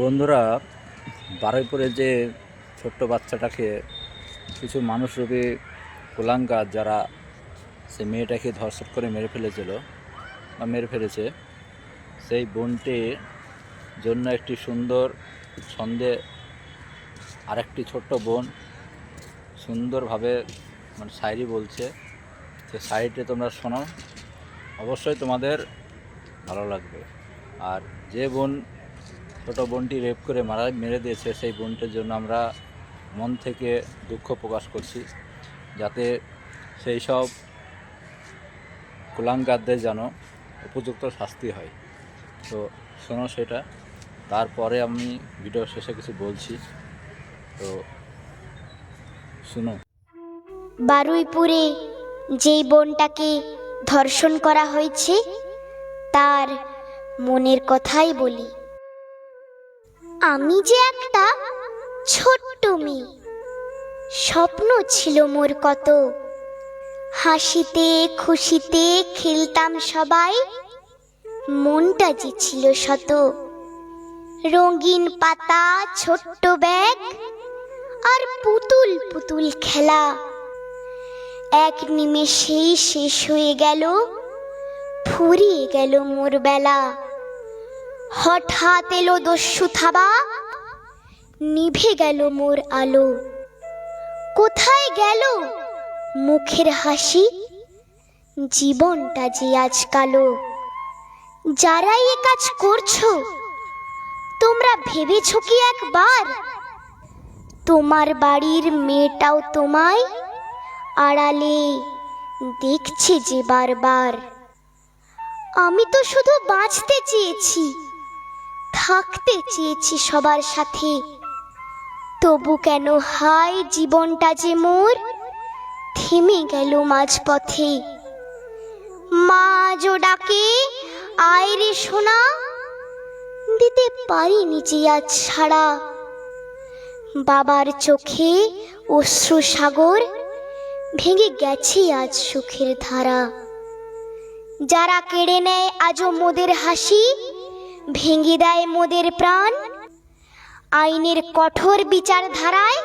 বন্ধুরা, বারুইপুরে যে ছোট্ট বাচ্চাটাকে কিছু মানুষরূপী কুলাঙ্গার যারা সে মেয়েটাকে ধর্ষণ করে মেরে ফেলেছে, সেই বোনটির জন্য একটি সুন্দর ছন্দে আরেকটি ছোট্ট বোন সুন্দরভাবে শায়রি বলছে। সে শায়রিটি তোমরা শোনো, অবশ্যই তোমাদের ভালো লাগবে। আর যে ছোট বোনটি রেপ করে মেরে দিয়েছে, সেই বোনটির জন্য আমরা মন থেকে দুঃখ প্রকাশ করছি, যাতে সেই সব কুলাঙ্গারদের যেন উপযুক্ত শাস্তি হয়। তো শোনো সেটা, তারপরে আমি ভিডিও শেষে কিছু বলছি, তো শুনো। বারুইপুরে যেই বোনটাকে ধর্ষণ করা হয়েছে তার মনের কথাই বলি। আমি যে একটা ছোট্ট মেয়ে, স্বপ্ন ছিল মোর কত, হাসিতে খুশিতে খেলতাম সবাই, মনটা যে ছিল শত। রঙিন পাতা, ছোট্ট ব্যাগ আর পুতুল পুতুল খেলা, এক নিমেষেই শেষ হয়ে গেল, ফুরিয়ে গেল মোর বেলা। হঠাৎ এলো দস্যু থাবা, নিভে গেল মোর আলো। কোথায় গেল মুখের হাসি, জীবনটা যে আজ কালো। যারাই এ কাজ করছো, তোমরা ভেবেছো কি একবার, তোমার বাড়ির মেয়েটাও তোমায় আড়ালে দেখছে যে বারবার। আমি তো শুধু বাঁচতে চেয়েছি, থাকতে চেয়েছি সবার সাথে, তবু কেন হায় জীবনটা যে মোর থেমে গেল মাঝপথে। মা আজও ডাকে, আয় রে সোনা, দিতে পারিনি যে আজ ছাড়া। বাবার চোখে অশ্রু সাগর, ভেঙে গেছে আজ সুখের ধারা। যারা কেড়ে নেয় আজও মোদের হাসি, ভেঙে দেয় মোদের প্রাণ, আইনের কঠোর বিচার ধারায়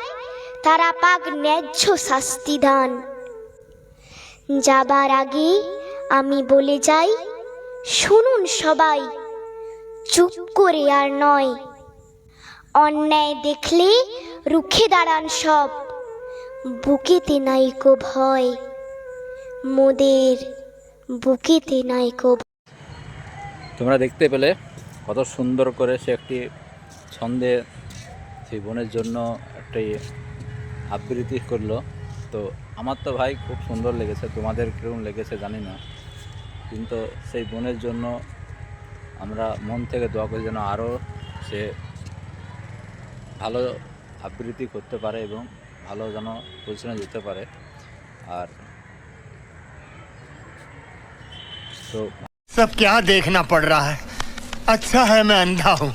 তারা পাক ন্যায্য শাস্তি দান। যাবার আগে আমি বলে যাই, শুনুন সবাই, চুপ করে আর নয়। অন্যায় দেখলে রুখে দাঁড়ান সব, বুকেতে নাইকো ভয়, মোদের বুকেতে নাইকো। তোমরা দেখতে পেলে কত সুন্দর করে সে একটি ছন্দে সেই বোনের জন্য একটি আবৃত্তি করলো। তো আমার তো ভাই খুব সুন্দর লেগেছে, তোমাদের কীরকম লেগেছে জানি না, কিন্তু সেই বোনের জন্য আমরা মন থেকে দোয়া করি যেন আরও সে ভালো আবৃত্তি করতে পারে এবং ভালো যেন পজিশনে যেতে পারে। আর তো सब क्या देखना पड़ रहा है। अच्छा है मैं अंधा हूँ।